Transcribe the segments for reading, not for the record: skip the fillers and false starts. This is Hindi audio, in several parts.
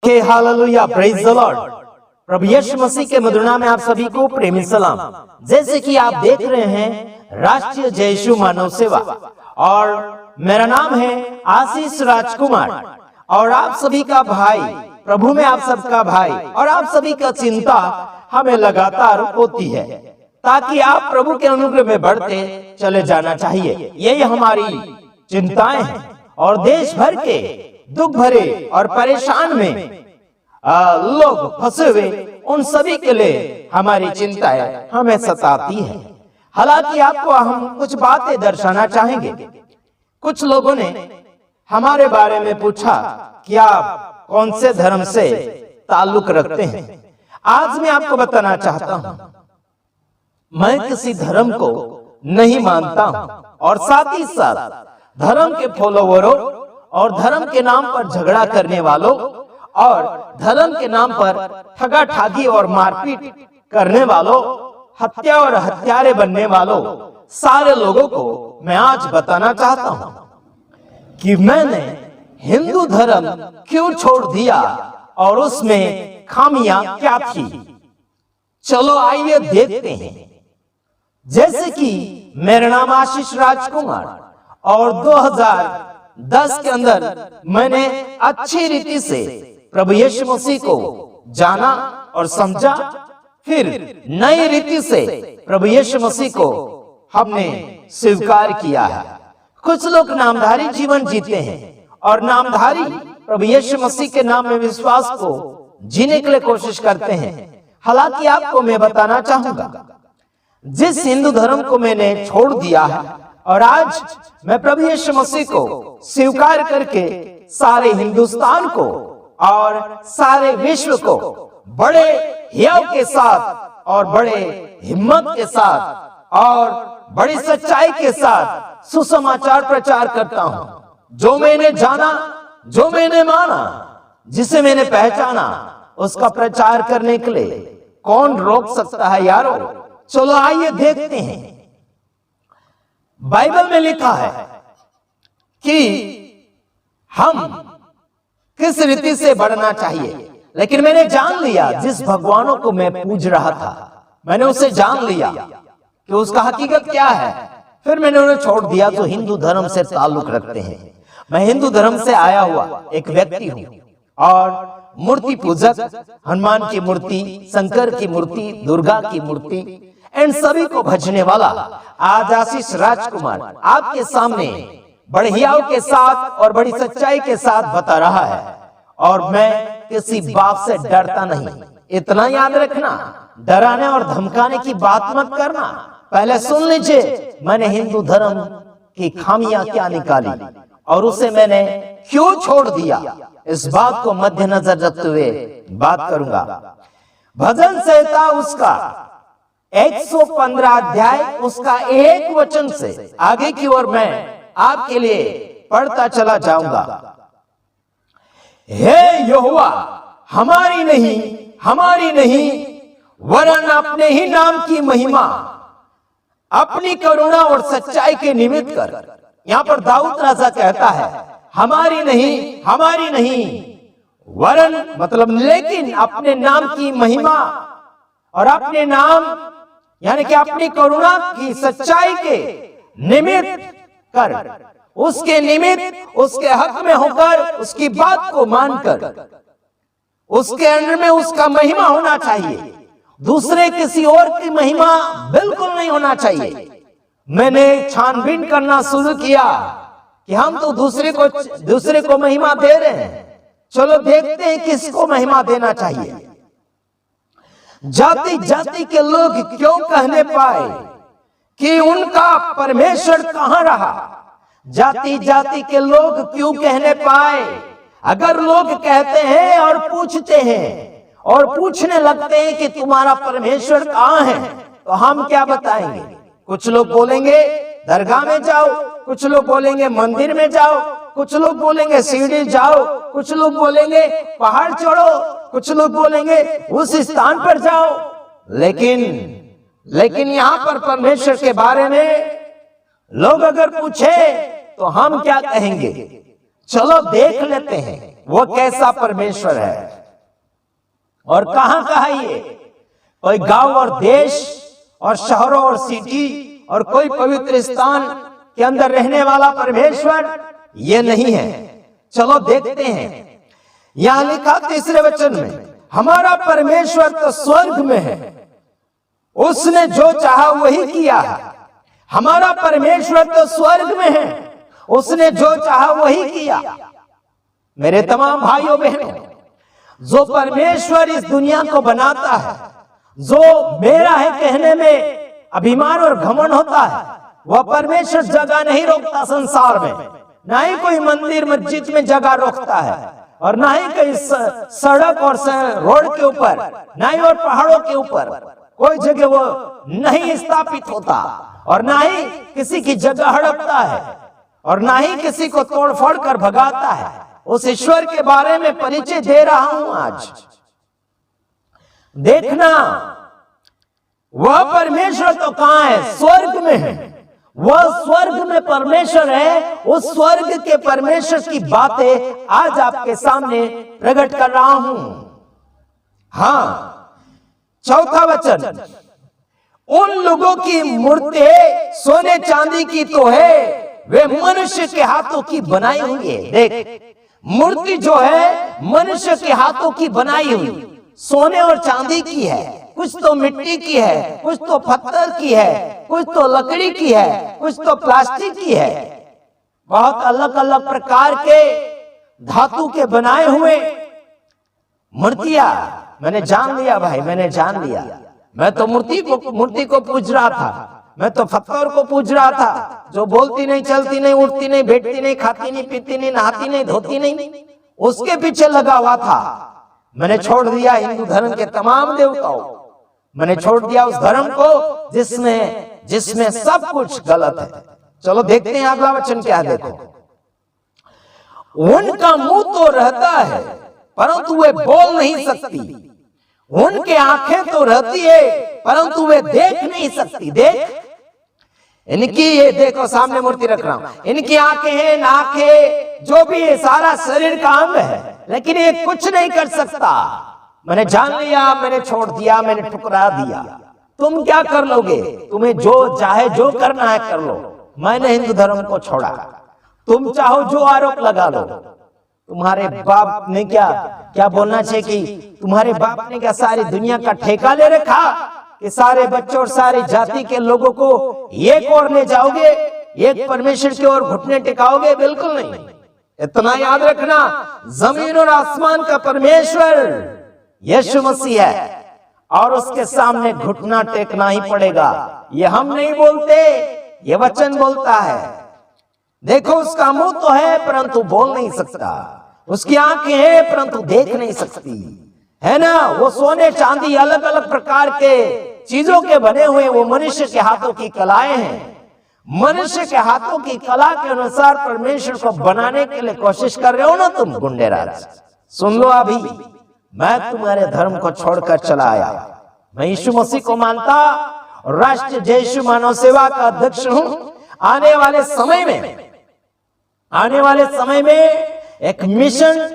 Okay, hallelujah, praise the lord. प्रभु यीशु मसीह के मधुर नाम में आप सभी को प्रेमी सलाम। जैसे कि आप देख रहे हैं राष्ट्रीय जय यीशु मानव सेवा, और मेरा नाम है आशीष राजकुमार, और आप सभी का भाई, प्रभु में आप सबका भाई, और आप सभी का चिंता हमें लगातार होती है ताकि आप प्रभु के अनुग्रह में बढ़ते चले जाना चाहिए। यही हमारी चिंताएं हैं, और देश भर के दुख भरे और परेशान में लोग फंसे हुए, उन सभी के लिए हमारी चिंताएं हमें सताती है। हालांकि आपको हम कुछ बातें दर्शाना चाहेंगे। कुछ लोगों ने हमारे बारे में पूछा कि आप कौन से धर्म से ताल्लुक रखते हैं। आज मैं आपको बताना चाहता हूं, मैं किसी धर्म को नहीं मानता हूं, और साथ ही साथ धर्म के फॉलोवरों और धर्म के नाम पर झगड़ा करने वालों और धर्म के नाम पर ठगा ठागी और मारपीट करने वालों, हत्या और हत्यारे बनने वालों सारे लोगों को मैं आज बताना चाहता हूं कि मैंने हिंदू धर्म क्यों छोड़ दिया और उसमें खामियां क्या थी। चलो आइए देखते हैं। जैसे कि मेरा नाम आशीष राजकुमार, और 2010 के अंदर मैंने अच्छी रीति से प्रभु यीशु मसीह को जाना और समझा। फिर नई रीति से प्रभु यीशु मसीह को हमने स्वीकार किया है। कुछ लोग नामधारी जीवन जीते हैं और नामधारी प्रभु यीशु मसीह के नाम में विश्वास को जीने के लिए कोशिश करते हैं। हालांकि आपको मैं बताना चाहूंगा, जिस हिंदू धर्म को मैंने छोड़ दिया है और आज मैं प्रभु यीशु मसीह को स्वीकार करके सारे हिंदुस्तान को और सारे विश्व को बड़े हियाव के साथ और बड़े हिम्मत के साथ और बड़ी सच्चाई के साथ सुसमाचार प्रचार करता हूं। जो मैंने जाना, जो मैंने माना, जिसे मैंने पहचाना, उसका प्रचार करने के लिए कौन रोक सकता है यारो। चलो आइए देखते हैं। बाइबल में लिखा है कि हम किस रीति से बढ़ना चाहिए, लेकिन मैंने जान लिया जिस भगवानों को मैं पूज रहा था, मैंने उसे जान लिया कि उसका हकीकत क्या है। फिर मैंने उन्हें छोड़ दिया जो हिंदू धर्म से ताल्लुक रखते हैं। मैं हिंदू धर्म से आया हुआ एक व्यक्ति हूं, और मूर्ति पूजक, हनुमान की मूर्ति, शंकर की मूर्ति, दुर्गा की मूर्ति, इन सभी को भजने वाला आज आशीष राजकुमार आपके सामने बड़े हियाव के साथ और बड़ी सच्चाई के साथ बता रहा है। और मैं किसी बात से डरता नहीं। इतना याद रखना, डराने और धमकाने की बात मत करना। पहले सुन लीजिए मैंने हिंदू धर्म की खामियां क्या निकाली और उसे मैंने क्यों छोड़ दिया। इस बात को मद्देनजर रखते हुए बात करूंगा। भजन संहिता उसका 115 अध्याय उसका 1 वचन से आगे की ओर मैं आपके लिए पढ़ता चला जाऊंगा। हे यहोवा, हमारी नहीं वरन अपने ही नाम की महिमा अपनी करुणा और सच्चाई के निमित्त कर। यहां पर दाऊद राजा कहता है हमारी नहीं वरन मतलब लेकिन अपने नाम की महिमा और अपने नाम यानी कि अपनी करुणा की सच्चाई के निमित्त कर, उसके निमित्त, उसके हक में होकर, उसकी बात को मानकर, उसके अंडर में उसका महिमा होना चाहिए। दूसरे किसी और की महिमा बिल्कुल नहीं होना चाहिए। मैंने छानबीन करना शुरू किया कि हम तो दूसरे को महिमा दे रहे हैं। चलो देखते हैं किसको महिमा देना चाहिए। जाति जाति के लोग क्यों कहने पाए कि उनका परमेश्वर कहां रहा। जाति जाति के लोग क्यों कहने पाए। अगर लोग कहते हैं और पूछते हैं और पूछने लगते हैं कि तुम्हारा परमेश्वर कहां है, तो हम क्या बताएंगे। कुछ लोग बोलेंगे दरगाह में जाओ, कुछ लोग बोलेंगे मंदिर में जाओ, कुछ लोग बोलेंगे सीढ़ी जाओ, कुछ लोग बोलेंगे पहाड़ चढ़ो, कुछ लोग बोलेंगे उस स्थान पर जाओ। लेकिन यहां पर परमेश्वर के बारे में लोग अगर पूछे तो हम क्या कहेंगे। चलो देख लेते हैं वो कैसा परमेश्वर है। और कहां कहा ये कोई गांव और देश और शहरों और सिटी और कोई पवित्र स्थान के अंदर रहने वाला परमेश्वर ये नहीं है। चलो देखते हैं। यहां लिखा 3 वचन में, हमारा परमेश्वर तो स्वर्ग में है, उसने जो चाहा वही किया है। हमारा परमेश्वर तो स्वर्ग में है, उसने जो चाहा वही किया। मेरे तमाम भाइयों बहनों, जो परमेश्वर इस दुनिया को बनाता है, जो मेरा है कहने में अभिमान और घमंड होता है, वह परमेश्वर जगह नहीं रोकता संसार में। ना ही कोई मंदिर मस्जिद में जगह रोकता है, और ना ही कहीं सड़क और रोड के ऊपर, ना ही और पहाड़ों के ऊपर कोई जगह वो नहीं स्थापित होता, और ना ही किसी की जगह हड़पता है, और ना ही किसी को तोड़ फोड़ कर भगाता है। उस ईश्वर के बारे में परिचय दे रहा हूं आज। देखना, वह परमेश्वर तो कहां है? स्वर्ग में है। वह स्वर्ग में परमेश्वर है। उस स्वर्ग के परमेश्वर की बातें आज आपके सामने प्रकट कर रहा हूं। हां, 4था वचन, उन लोगों की मूर्ति सोने चांदी की तो है, वे मनुष्य के हाथों की बनाई हुई है। देख, मूर्ति जो है मनुष्य के हाथों की बनाई हुई सोने और चांदी की है। कुछ तो मिट्टी की है, कुछ तो पत्थर की है, कुछ तो लकड़ी की है, कुछ तो प्लास्टिक की है। बहुत अलग अलग प्रकार के धातु के बनाए हुए मूर्तियां। मैंने जान लिया भाई, मैंने जान लिया। मैं तो मूर्ति को पूज रहा था, मैं तो पत्थर को पूज रहा था, जो बोलती नहीं, चलती नहीं, उठती नहीं, बैठती नहीं, खाती नहीं, पीती नहीं, नहाती नहीं, धोती नहीं, उसके पीछे लगा हुआ था। मैंने छोड़ दिया हिंदू धर्म के तमाम देवताओं, मैंने छोड़ दिया उस धर्म को जिसमें सब कुछ गलत है। चलो देखते हैं अगला वचन क्या है। देखो, उनका मुंह तो रहता है परंतु वे बोल नहीं सकती, उनके आंखें तो रहती है परंतु वे देख नहीं सकती। देख, इनकी ये देखो, सामने मूर्ति रख रहा हूं, इनकी आंखें हैं, नाक है, जो भी है, सारा शरीर का अंग है, लेकिन ये कुछ नहीं कर सकता। मैंने जान लिया, मैंने छोड़ दिया, मैंने ठुकरा दिया। तुम क्या कर लोगे? तुम्हें जो चाहे जो करना है कर लो। मैंने हिंदू धर्म को छोड़ा। तुम चाहो जो आरोप लगा लो। तुम्हारे बाप ने क्या बोलना चाहिए कि तुम्हारे बाप ने क्या सारी दुनिया का ठेका ले रखा कि सारे बच्चों और सारी जाति के लोगों को एक ओर ले जाओगे, एक परमेश्वर की ओर घुटने टिकाओगे? बिल्कुल नहीं। इतना याद रखना, जमीन और आसमान का परमेश्वर यीशु मसीह है, और उसके सामने घुटना टेकना ही पड़ेगा। ये हम नहीं बोलते, ये वचन बोलता है। देखो, उसका मुंह तो है परंतु बोल नहीं सकता, उसकी आंखें हैं परंतु देख नहीं सकती, है ना। वो सोने चांदी अलग अलग प्रकार के चीजों के बने हुए वो मनुष्य के हाथों की कलाएं हैं। मनुष्य के हाथों की कला के अनुसार परमेश्वर को बनाने के लिए कोशिश कर रहे हो ना तुम गुंडे राज। सुन लो, अभी मैं तुम्हारे धर्म को छोड़कर चला आया। मैं यीशु मसीह को मानता और राष्ट्रीय जय यीशु मानव सेवा का अध्यक्ष हूं। आने वाले समय में एक मिशन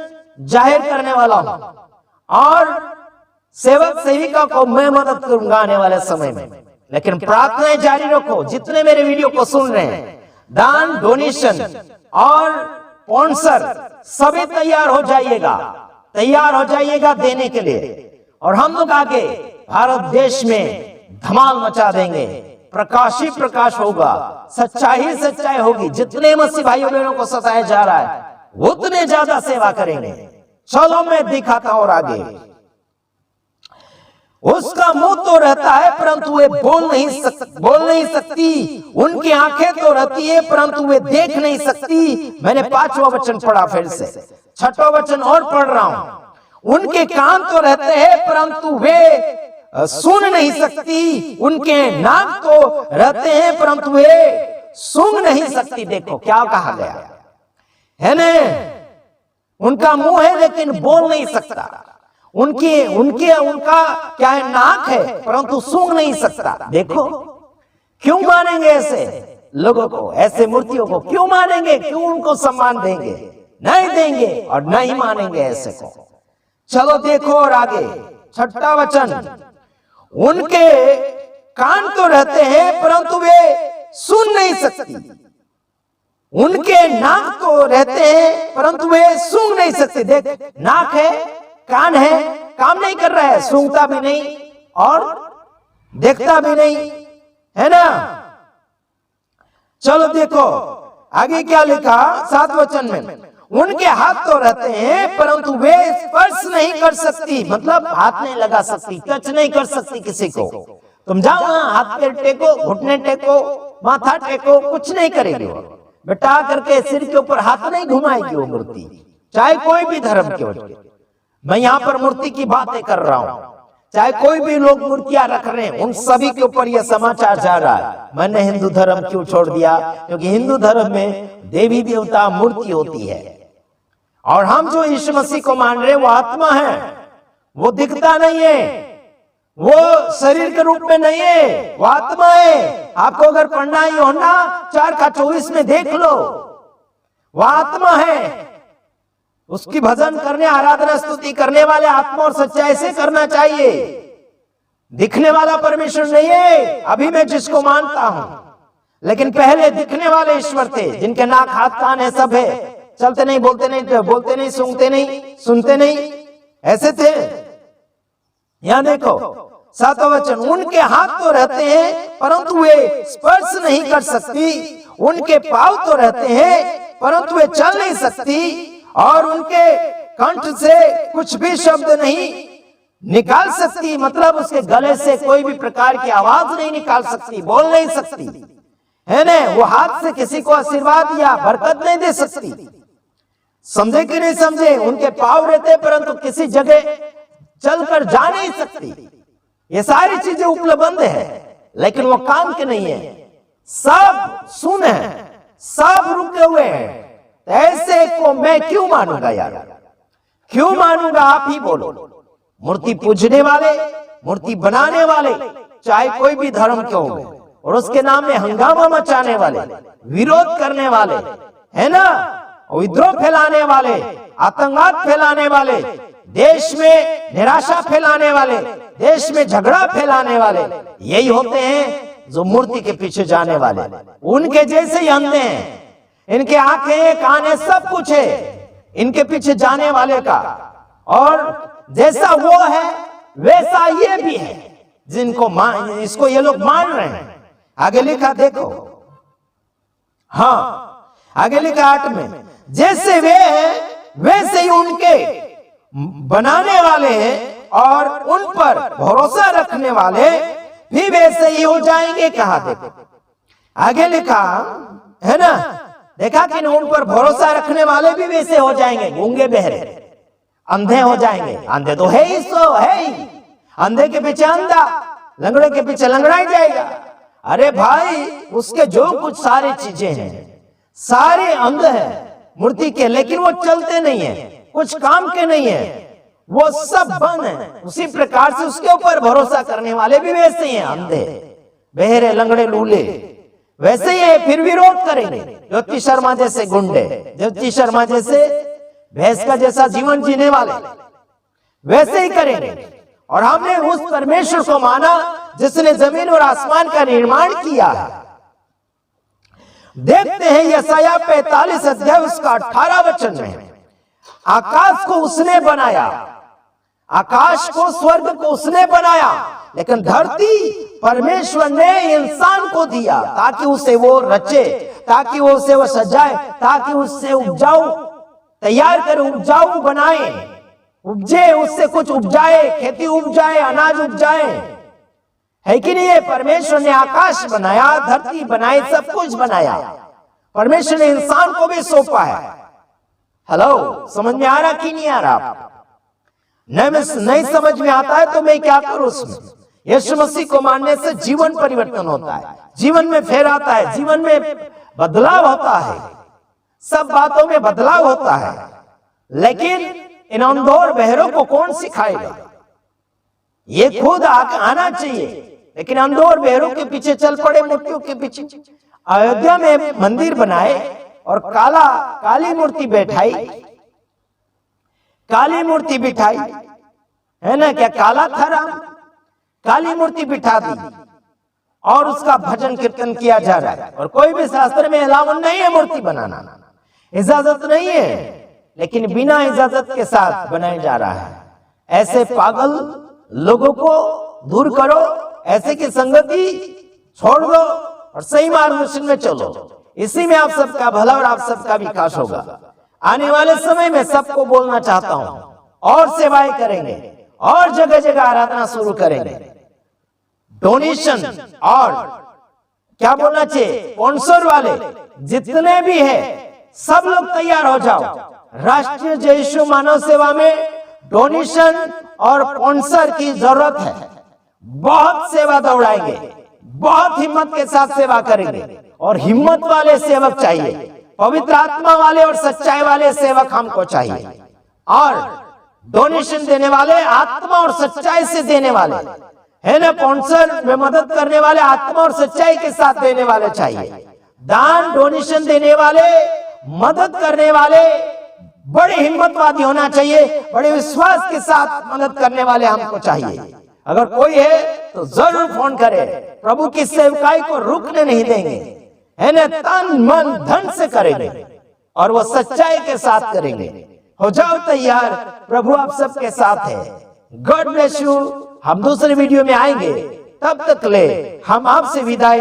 जाहिर करने वाला हूं, और सेवक सेविका को मैं मदद करूंगा आने वाले समय में। लेकिन प्रार्थनाएं जारी रखो। जितने मेरे वीडियो को सुन रहे हैं, दान, डोनेशन और स्पॉन्सर सभी तैयार हो जाइएगा देने के लिए। और हम लोग आगे भारत देश में धमाल मचा देंगे। प्रकाश ही प्रकाश होगा, सच्चाई ही सच्चाई होगी। जितने मसीह भाइयों बहनों को सताया जा रहा है, उतने ज्यादा सेवा करेंगे। चलो मैं दिखाता हूं और आगे। उसका मुंह तो रहता है परंतु वे बोल नहीं सकती, उनकी आंखें तो रहती है परंतु वे देख नहीं सकती। मैंने 5वां वचन पढ़ा, फिर से 6वां वचन और पढ़ रहा हूं। उनके कान तो रहते हैं परंतु वे सुन नहीं सकती, उनके नाक तो रहते हैं परंतु वे सूंघ नहीं सकती। देखो क्या कहा गया है ना, उनका मुंह है लेकिन बोल नहीं सकता। उनका क्या है, नाक है परंतु सूंघ नहीं सकता। देखो, क्यों मानेंगे ऐसे लोगों को, ऐसे मूर्तियों को क्यों मानेंगे, क्यों उनको सम्मान देंगे? नहीं देंगे और नहीं मानेंगे ऐसे को। चलो देखो और आगे 6वां वचन, उनके कान तो रहते हैं परंतु वे सुन नहीं सकती, उनके नाक तो रहते हैं परंतु वे सूंघ नहीं सकते। देख, नाक है, कान है, काम नहीं कर रहा है, सूंघता भी नहीं और देखता भी नहीं, है ना। चलो देखो आगे क्या लिखा 7वें वचन में, उनके हाथ तो रहते हैं परंतु वे स्पर्श नहीं कर सकती, मतलब हाथ नहीं लगा सकती, टच नहीं कर सकती किसी को। तुम जाओ हाथ पैर टेको, घुटने टेको, माथा टेको, कुछ नहीं करेगी वो। बेटा करके सिर के ऊपर हाथ नहीं घुमाएगी वो मूर्ति, चाहे कोई भी धर्म के हो। मैं यहाँ पर मूर्ति की बातें कर रहा हूँ, चाहे कोई भी लोग मूर्तियां रख रहे हैं, उन सभी के ऊपर यह समाचार जा रहा है। मैंने हिंदू धर्म क्यों छोड़ दिया? क्योंकि हिंदू धर्म में देवी देवता मूर्ति होती है, और हम जो यीशु मसीह को मान रहे हैं वो आत्मा है, वो दिखता नहीं है, वो शरीर के रूप में नहीं है, वो आत्मा है। आपको अगर पढ़ना ही हो ना 4:24 में देख लो, वो आत्मा है। उसकी भजन करने, आराधना स्तुति करने वाले आत्मा और सच्चाई से करना चाहिए। दिखने वाला परमेश्वर नहीं है अभी मैं जिसको मानता हूं, लेकिन पहले दिखने वाले ईश्वर थे, जिनके नाक हाथ कान है, सब है, चलते नहीं, बोलते नहीं, सूंघते नहीं, सुनते नहीं, ऐसे थे। यहां देखो 7वां वचन, उनके हाथ तो रहते हैं परंतु वे स्पर्श नहीं कर सकती, उनके पांव तो रहते हैं परंतु वे चल नहीं सकती, और उनके कंठ से कुछ भी शब्द नहीं निकाल सकती, मतलब उसके गले से कोई भी प्रकार की आवाज नहीं निकाल सकती, बोल नहीं सकती, है ना। वो हाथ से किसी को आशीर्वाद या बरकत नहीं दे सकती। समझे कि नहीं समझे? उनके पांव रहते परंतु किसी जगह चलकर जा नहीं सकती। ये सारी चीजें उपलब्ध है, लेकिन वो काम के नहीं है, सब सुन है, सब रुके हुए हैं। ऐसे को मैं क्यों मानूंगा यार? क्यों मानूंगा? आप ही बोलो। मूर्ति पूजने वाले, मूर्ति बनाने वाले, चाहे कोई भी धर्म के होंगे, और उसके नाम में हंगामा मचाने वाले, विरोध करने वाले, है ना, विद्रोह फैलाने वाले, आतंकवाद फैलाने वाले, देश में निराशा फैलाने वाले, देश में झगड़ा फैलाने वाले, यही होते हैं जो मूर्ति के पीछे जाने वाले। उनके जैसे ही अंधे हैं, इनके आंखें कान है, सब कुछ है इनके पीछे जाने वाले का, और जैसा वो है वैसा ये भी है, जिनको इसको ये लोग मान रहे हैं। आगे लिखा देखो, हाँ आगे लिखा 8 में, जैसे वे हैं वैसे ही उनके बनाने वाले हैं, और उन पर भरोसा रखने वाले भी वैसे ही हो जाएंगे। कहा देखो, आगे लिखा है ना, देखा कि उन पर भरोसा रखने वाले भी वैसे हो जाएंगे, गूंगे बहरे, अंधे हो जाएंगे। अंधे तो है ही, सो है ही, अंधे के पीछे अंधा, लंगड़े के पीछे लंगड़ा ही जाएगा। अरे भाई, उसके जो कुछ सारी चीजें हैं, सारे अंग है मूर्ति के, लेकिन वो चलते नहीं है, कुछ काम के नहीं है, वो सब बंद है। उसी प्रकार से उसके ऊपर भरोसा करने वाले भी वैसे ही हैं, अंधे, बहरे, लंगड़े, लूले, वैसे ही है। फिर विरोध करेंगे, ज्योति शर्मा जैसे गुंडे, ज्योति शर्मा जैसे भैंस का जैसा जीवन जीने वाले, वैसे ही करेंगे। और हमने उस परमेश्वर को माना जिसने जमीन और आसमान का निर्माण किया है। देखते हैं यशायाह 45 अध्याय उसका 18 वचन में, आकाश को उसने बनाया, आकाश को, स्वर्ग को उसने बनाया, लेकिन धरती परमेश्वर ने इंसान को दिया ताकि उसे वो रचे, ताकि वो उसे वो सजाए, ताकि उससे उपजाऊ तैयार करे, उपजाऊ बनाए, उपजे, उससे कुछ उपजाए, खेती उपजाए, अनाज उपजाए, है कि नहीं? परमेश्वर ने आकाश बनाया, धरती बनाई, सब कुछ बनाया। परमेश्वर ने इंसान को भी सौंपा है। हेलो, समझ में आ रहा कि नहीं आ रहा? नहीं समझ में आता है तो मैं क्या करूं उसमें? यीशु मसीह को मानने से जीवन परिवर्तन होता है, जीवन में फेर आता है, जीवन में बदलाव होता है, सब बातों में बदलाव होता है। लेकिन इन अंधों और बहरों को कौन सिखाएगा? ये खुद आना चाहिए, लेकिन अंधों और बहरों के पीछे चल पड़े, मूर्तियों के पीछे। अयोध्या में मंदिर बनाए, और काली मूर्ति बैठाई, काली मूर्ति बिठाई, है ना, क्या काला था राम, काली मूर्ति बिठा दी और उसका भजन कीर्तन किया जा रहा है। और कोई भी शास्त्र में अलाउड नहीं है मूर्ति बनाना, इजाजत नहीं है, लेकिन बिना इजाजत के साथ बनाया जा रहा है। ऐसे पागल लोगों को दूर करो, ऐसे की संगति छोड़ दो और सही मार्गदर्शन में चलो। इसी में आप सबका भला और आप सबका विकास होगा। आने वाले समय में सबको बोलना चाहता हूं, और सेवाएं करेंगे और जगह जगह आराधना शुरू करेंगे। डोनेशन और क्या बोलना चाहिए, स्पॉन्सर वाले जितने भी है सब लोग तैयार हो जाओ। राष्ट्रीय जय यीशु मानव सेवा में डोनेशन और स्पॉन्सर की जरूरत है। बहुत सेवा दौड़ाएंगे, बहुत हिम्मत के साथ सेवा करेंगे और हिम्मत वाले सेवक चाहिए, पवित्र आत्मा वाले और सच्चाई वाले सेवक हमको चाहिए। और डोनेशन देने वाले आत्मा और सच्चाई से देने वाले, है ना, स्पॉन्सर में मदद करने वाले आत्मा और सच्चाई के साथ देने वाले चाहिए। दान डोनेशन देने वाले, मदद करने वाले बड़े हिम्मतवादी होना चाहिए, बड़े विश्वास के साथ मदद करने वाले हमको चाहिए। अगर कोई है तो जरूर फोन करे, प्रभु की सेवकाई को रुकने नहीं देंगे, है ना, तन मन धन से करेंगे और वो सच्चाई के साथ करेंगे। हो जाओ तैयार, प्रभु आप सबके साथ है। God bless you. हम दूसरे वीडियो में आएंगे, तब तक ले हम आपसे विदाई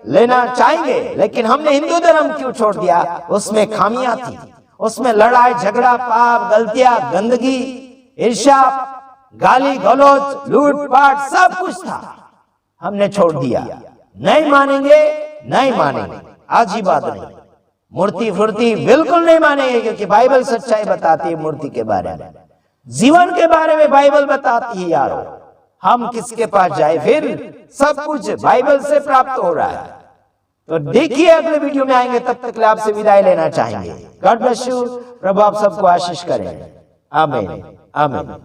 लेना चाहेंगे। लेकिन हमने हिंदू धर्म क्यों छोड़ दिया, उसमें खामियां थी, उसमें लड़ाई झगड़ा, पाप, गलतियां, गंदगी, ईर्ष्या, गाली गलौज, लूटपाट सब कुछ था, हमने छोड़ दिया। नहीं मानेंगे, नहीं मानेंगे, आज ही बात नहीं। मूर्ति फूर्ति बिल्कुल नहीं मानेंगे, क्योंकि बाइबल सच्चाई बताती है मूर्ति के बारे में, जीवन के बारे में बाइबल बताती है। यारो हम किसके पास जाए, फिर सब कुछ बाइबल से प्राप्त हो रहा है। तो देखिए अगले वीडियो में आएंगे, तब तक आपसे विदाई लेना चाहेंगे। God bless you. प्रभु आप सबको आशीष करें। आमीन आमीन।